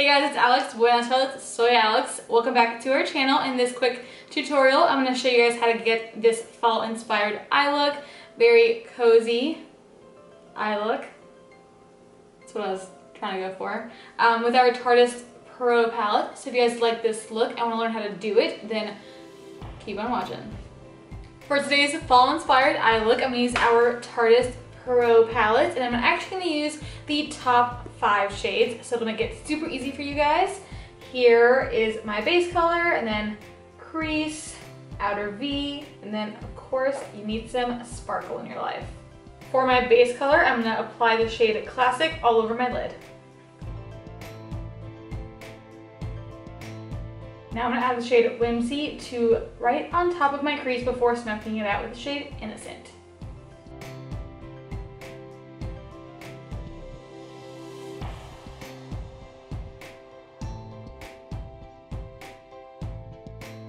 Hey guys, it's Alex. Buenas tardes, soy Alex. Welcome back to our channel. In this quick tutorial, I'm going to show you guys how to get this fall-inspired eye look. Very cozy eye look. That's what I was trying to go for. With our Tarte Pro palette. So if you guys like this look and want to learn how to do it, then keep on watching. For today's fall-inspired eye look, I'm going to use our Tarte Pro palette, and I'm actually going to use the top 5 shades, so it'll make it super easy for you guys. Here is my base color, and then crease, outer V, and then of course you need some sparkle in your life. For my base color, I'm going to apply the shade Classic all over my lid. Now I'm going to add the shade Whimsy to right on top of my crease before smoking it out with the shade Innocent.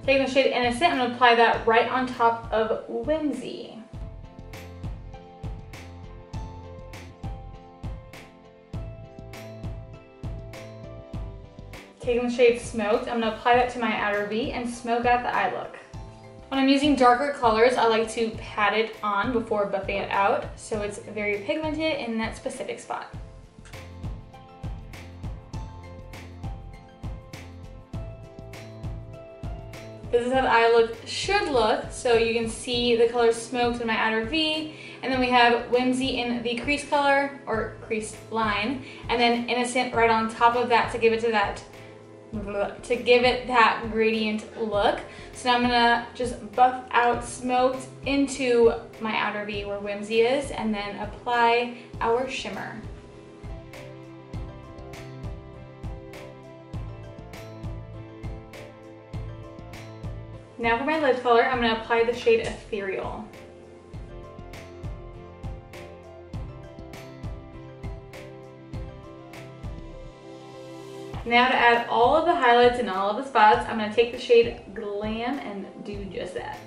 Taking the shade Innocent, I'm going to apply that right on top of Whimsy. Taking the shade Smoked, I'm going to apply that to my outer V and smoke out the eye look. When I'm using darker colors, I like to pat it on before buffing it out, so it's very pigmented in that specific spot. This is how the eye look should look, so you can see the color Smoked in my outer V, and then we have Whimsy in the crease color, or crease line, and then Innocent right on top of that to give it that gradient look. So now I'm gonna just buff out Smoked into my outer V where Whimsy is, and then apply our shimmer. Now for my lid color, I'm going to apply the shade Ethereal. Now to add all of the highlights in all of the spots, I'm going to take the shade Glam and do just that.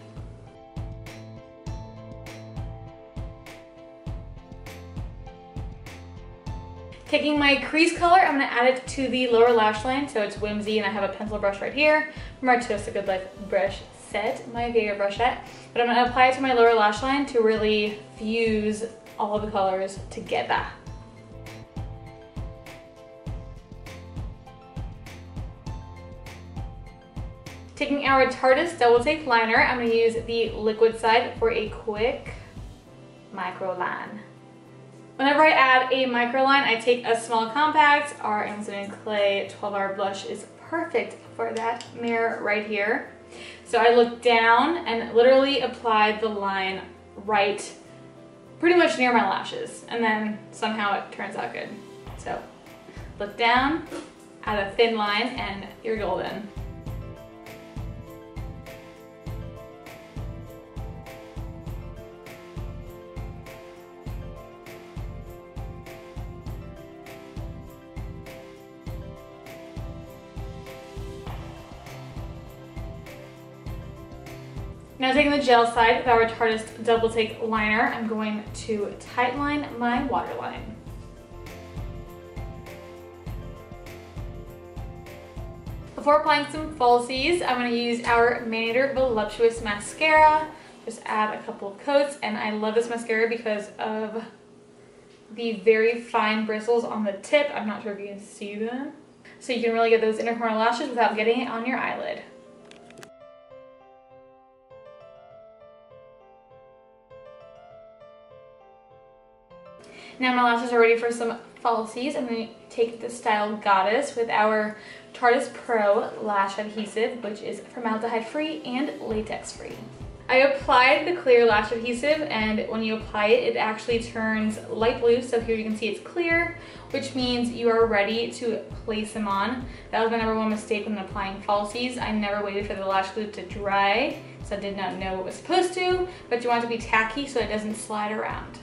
Taking my crease color, I'm going to add it to the lower lash line, so it's Whimsy, and I have a pencil brush right here from our Toast a Good Life brush set, my favorite brush set. But I'm going to apply it to my lower lash line to really fuse all of the colors together. Taking our Tarte Double Take Liner, I'm going to use the liquid side for a quick micro line. Whenever I add a microline, I take a small compact. Our Amazon Clay 12-Hour Blush is perfect for that mirror right here. So I look down and literally apply the line right pretty much near my lashes, and then somehow it turns out good. So look down, add a thin line, and you're golden. Now taking the gel side with our Tarte Double Take Liner, I'm going to tightline my waterline. Before applying some falsies, I'm going to use our Manicure Voluptuous Mascara. Just add a couple of coats, and I love this mascara because of the very fine bristles on the tip. I'm not sure if you can see them. So you can really get those inner corner lashes without getting it on your eyelid. Now my lashes are ready for some falsies. I'm going to take the style Goddess with our Tarte Pro Lash Adhesive, which is formaldehyde free and latex free. I applied the clear lash adhesive, and when you apply it, it actually turns light blue. So here you can see it's clear, which means you are ready to place them on. That was my #1 mistake when applying falsies. I never waited for the lash glue to dry, so I did not know what was supposed to, but you want it to be tacky so it doesn't slide around.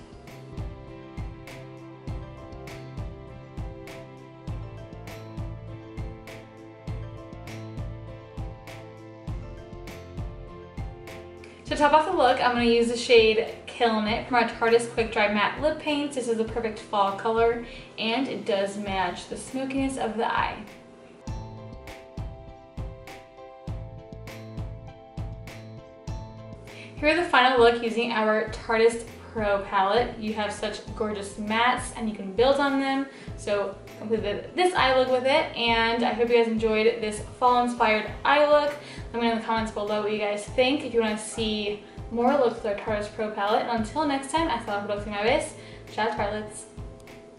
To top off the look, I'm going to use the shade Killin' It from our Tarte Quick Dry Matte Lip Paint. This is a perfect fall color, and it does match the smokiness of the eye. Here the final look using our Tarte Pro palette. You have such gorgeous mattes and you can build on them. So completed this eye look with it, and I hope you guys enjoyed this fall inspired eye look. Let me know in the comments below what you guys think. If you want to see more looks with our Tarte Pro palette. And until next time, hasta la próxima vez. Ciao, Tartlets.